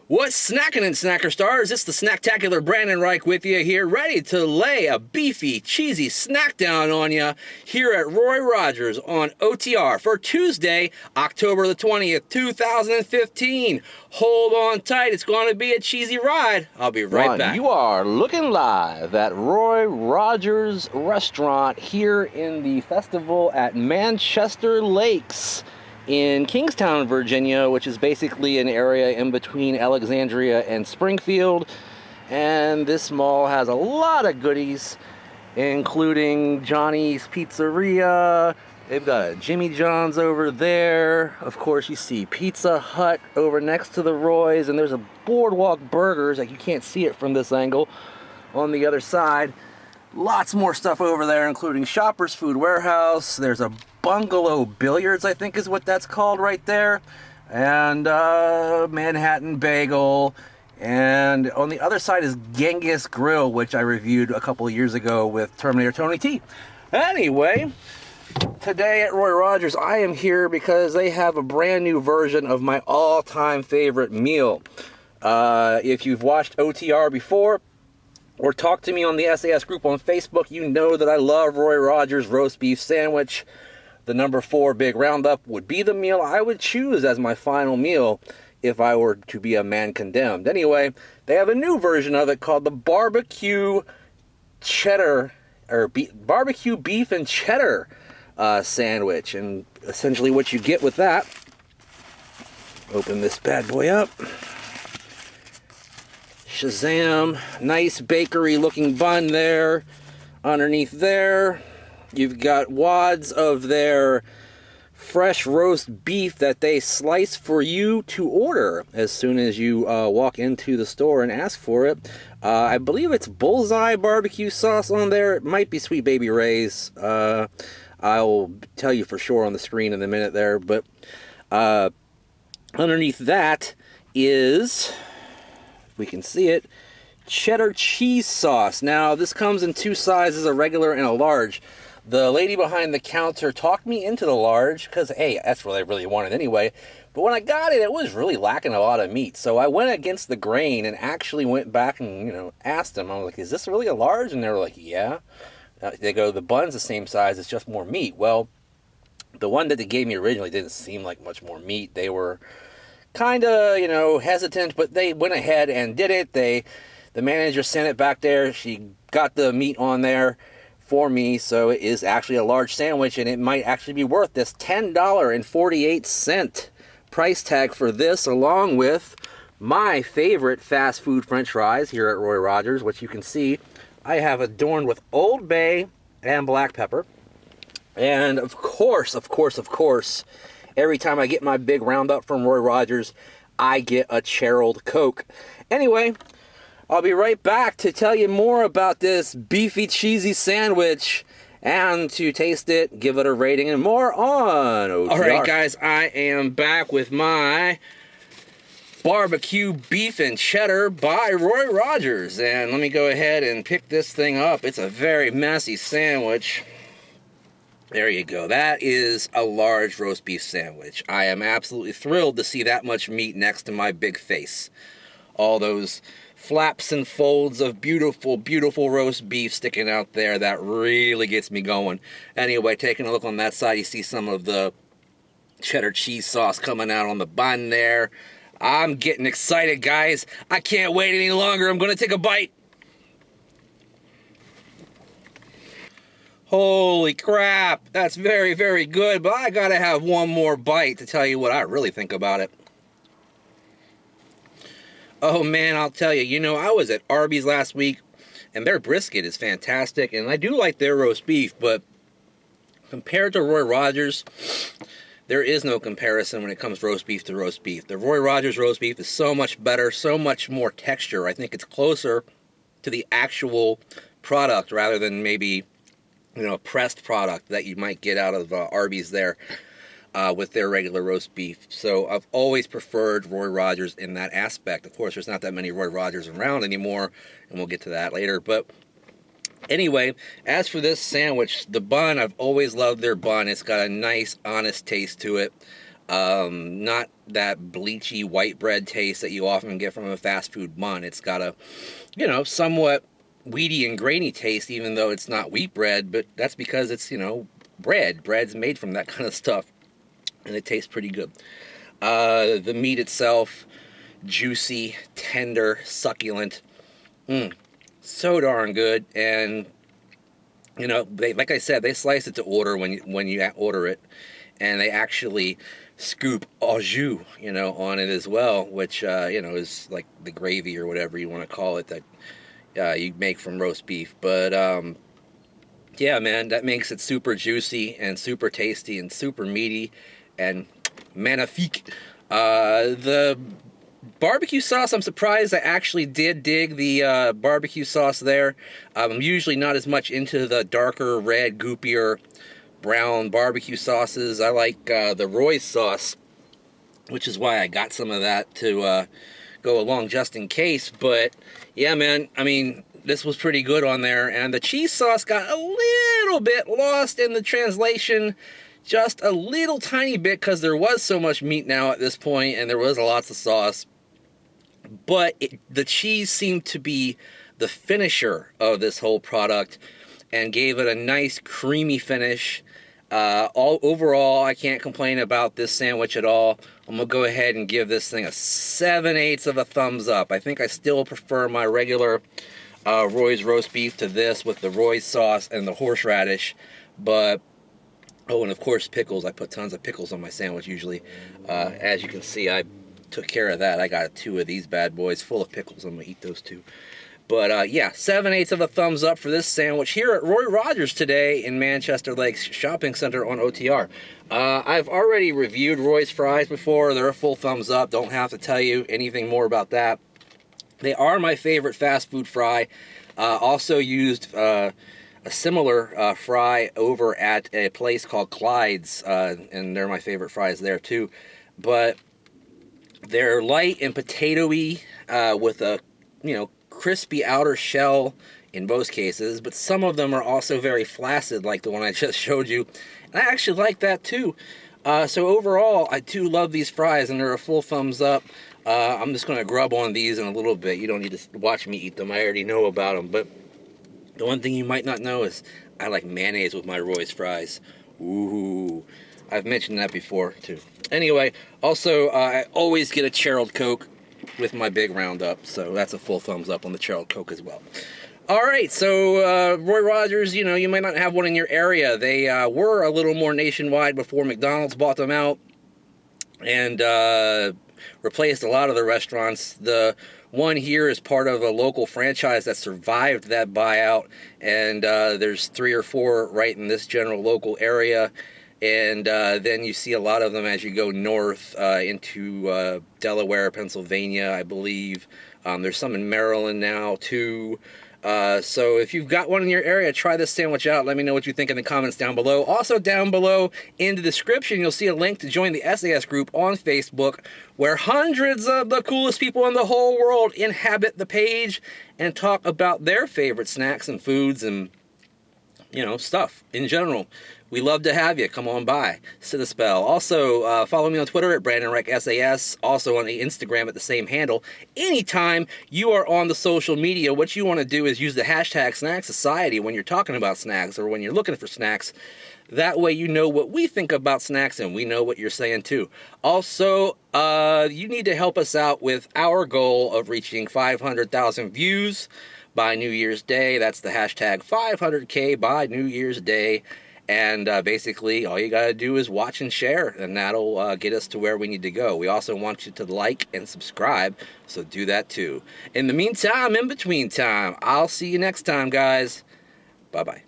What's snacking in Snacker Stars? It's the SnackTackular Brandonryche with you here, ready to lay a beefy, cheesy snack down on you here at Roy Rogers on OTR for Tuesday, October the 20th, 2015. Hold on tight, it's going to be a cheesy ride. I'll be right back. You are looking live at Roy Rogers Restaurant here in the festival at Manchester Lakes in Kingstown, Virginia, which is basically an area in between Alexandria and Springfield. And this mall has a lot of goodies, including Johnny's Pizzeria. They've got a Jimmy John's over there. Of course, you see Pizza Hut over next to the Roy's, and there's a Boardwalk Burgers, like you can't see it from this angle, on the other side. Lots more stuff over there, including Shoppers Food Warehouse. There's a Bungalow Billiards, I think is what that's called right there. And Manhattan Bagel. And on the other side is Genghis Grill, which I reviewed a couple of years ago with Terminator Tony T. Anyway, today at Roy Rogers, I am here because they have a brand new version of my all-time favorite meal. If you've watched OTR before, or talked to me on the sAs group on Facebook, you know that I love Roy Rogers roast beef sandwich. The number 4 Big Roundup would be the meal I would choose as my final meal if I were to be a man condemned. Anyway, they have a new version of it called the barbecue cheddar, or barbecue beef and cheddar sandwich. And essentially what you get with that, open this bad boy up. Shazam, nice bakery looking bun there. Underneath there, you've got wads of their fresh roast beef that they slice for you to order as soon as you walk into the store and ask for it. I believe it's bullseye barbecue sauce on there. It might be Sweet Baby Ray's. I'll tell you for sure on the screen in a minute there. But underneath that is, we can see it, cheddar cheese sauce. Now, this comes in 2 sizes, a regular and a large. The lady behind the counter talked me into the large because, hey, that's what I really wanted anyway. But when I got it, it was really lacking a lot of meat. So I went against the grain and actually went back and, asked them. I was like, is this really a large? And they were like, yeah. They go, the bun's the same size, it's just more meat. Well, the one that they gave me originally didn't seem like much more meat. They were kind of, hesitant, but they went ahead and did it. The manager sent it back there. She got the meat on there for me, so it is actually a large sandwich, and it might actually be worth this $10.48 price tag for this, along with my favorite fast food french fries here at Roy Rogers, which you can see I have adorned with Old Bay and black pepper. And of course, every time I get my big roundup from Roy Rogers, I get a Cheryl Coke. Anyway, I'll be right back to tell you more about this beefy, cheesy sandwich and to taste it, give it a rating, and more on OTR. All right, guys, I am back with my barbecue beef and cheddar by Roy Rogers. And let me go ahead and pick this thing up. It's a very messy sandwich. There you go. That is a large roast beef sandwich. I am absolutely thrilled to see that much meat next to my big face. All those flaps and folds of beautiful, beautiful roast beef sticking out there. That really gets me going. Anyway, taking a look on that side, you see some of the cheddar cheese sauce coming out on the bun there. I'm getting excited, guys. I can't wait any longer. I'm going to take a bite. Holy crap. That's very, very good, but I got to have one more bite to tell you what I really think about it. Oh man, I'll tell you, I was at Arby's last week, and their brisket is fantastic, and I do like their roast beef, but compared to Roy Rogers, there is no comparison when it comes roast beef to roast beef. The Roy Rogers roast beef is so much better, so much more texture. I think it's closer to the actual product rather than maybe, a pressed product that you might get out of Arby's there. With their regular roast beef. So I've always preferred Roy Rogers in that aspect. Of course, there's not that many Roy Rogers around anymore, and we'll get to that later. But anyway, as for this sandwich, the bun, I've always loved their bun. It's got a nice, honest taste to it. Not that bleachy white bread taste that you often get from a fast food bun. It's got a, somewhat wheaty and grainy taste, even though it's not wheat bread, but that's because it's, bread. Bread's made from that kind of stuff, and it tastes pretty good. The meat itself, juicy, tender, succulent. So darn good. And, like I said, they slice it to order when you order it. And they actually scoop au jus, on it as well, which, is like the gravy or whatever you want to call it that you make from roast beef. But, yeah, man, that makes it super juicy and super tasty and super meaty and magnifique. The barbecue sauce, I'm surprised I actually did dig the barbecue sauce there. I'm usually not as much into the darker red, goopier brown barbecue sauces. I like the Roy's sauce, which is why I got some of that to go along just in case. But yeah, man, I mean, this was pretty good on there. And the cheese sauce got a little bit lost in the translation, just a little tiny bit, because there was so much meat now at this point, and there was lots of sauce. But the cheese seemed to be the finisher of this whole product and gave it a nice creamy finish. Overall, I can't complain about this sandwich at all. I'm gonna go ahead and give this thing a 7/8 of a thumbs up. I think I still prefer my regular Roy's roast beef to this with the Roy's sauce and the horseradish. But oh, and of course pickles. I put tons of pickles on my sandwich usually. As you can see, I took care of that. I got 2 of these bad boys full of pickles. I'm gonna eat those 2. But yeah, 7/8 of a thumbs up for this sandwich here at Roy Rogers today in Manchester Lakes Shopping Center on OTR. I've already reviewed Roy's fries before. They're a full thumbs up. Don't have to tell you anything more about that. They are my favorite fast food fry. Also used a similar fry over at a place called Clyde's, and they're my favorite fries there too. But they're light and potatoey with a, crispy outer shell in most cases, but some of them are also very flaccid, like the one I just showed you. And I actually like that too. So overall, I do love these fries, and they're a full thumbs up. I'm just going to grub on these in a little bit. You don't need to watch me eat them. I already know about them. But the one thing you might not know is I like mayonnaise with my Roy's fries. Ooh, I've mentioned that before too. Anyway, also, I always get a Cheryl Coke with my big roundup, so that's a full thumbs up on the Cheryl Coke as well. All right, so Roy Rogers, you might not have one in your area. They were a little more nationwide before McDonald's bought them out and replaced a lot of the restaurants. The one here is part of a local franchise that survived that buyout, and there's 3 or 4 right in this general local area. And then you see a lot of them as you go north into Delaware, Pennsylvania, I believe. There's some in Maryland now, too. So if you've got one in your area, try this sandwich out. Let me know what you think in the comments down below. Also, down below in the description, you'll see a link to join the SAS group on Facebook, where hundreds of the coolest people in the whole world inhabit the page and talk about their favorite snacks and foods and, stuff in general. We love to have you. Come on by. Sit a spell. Also, follow me on Twitter at Brandonryche SAS. Also on the Instagram at the same handle. Anytime you are on the social media, what you want to do is use the hashtag SnackSociety when you're talking about snacks or when you're looking for snacks. That way you know what we think about snacks and we know what you're saying too. Also, you need to help us out with our goal of reaching 500,000 views by New Year's Day. That's the hashtag 500K by New Year's Day. And basically, all you got to do is watch and share, and that'll get us to where we need to go. We also want you to like and subscribe, so do that too. In the meantime, in between time, I'll see you next time, guys. Bye-bye.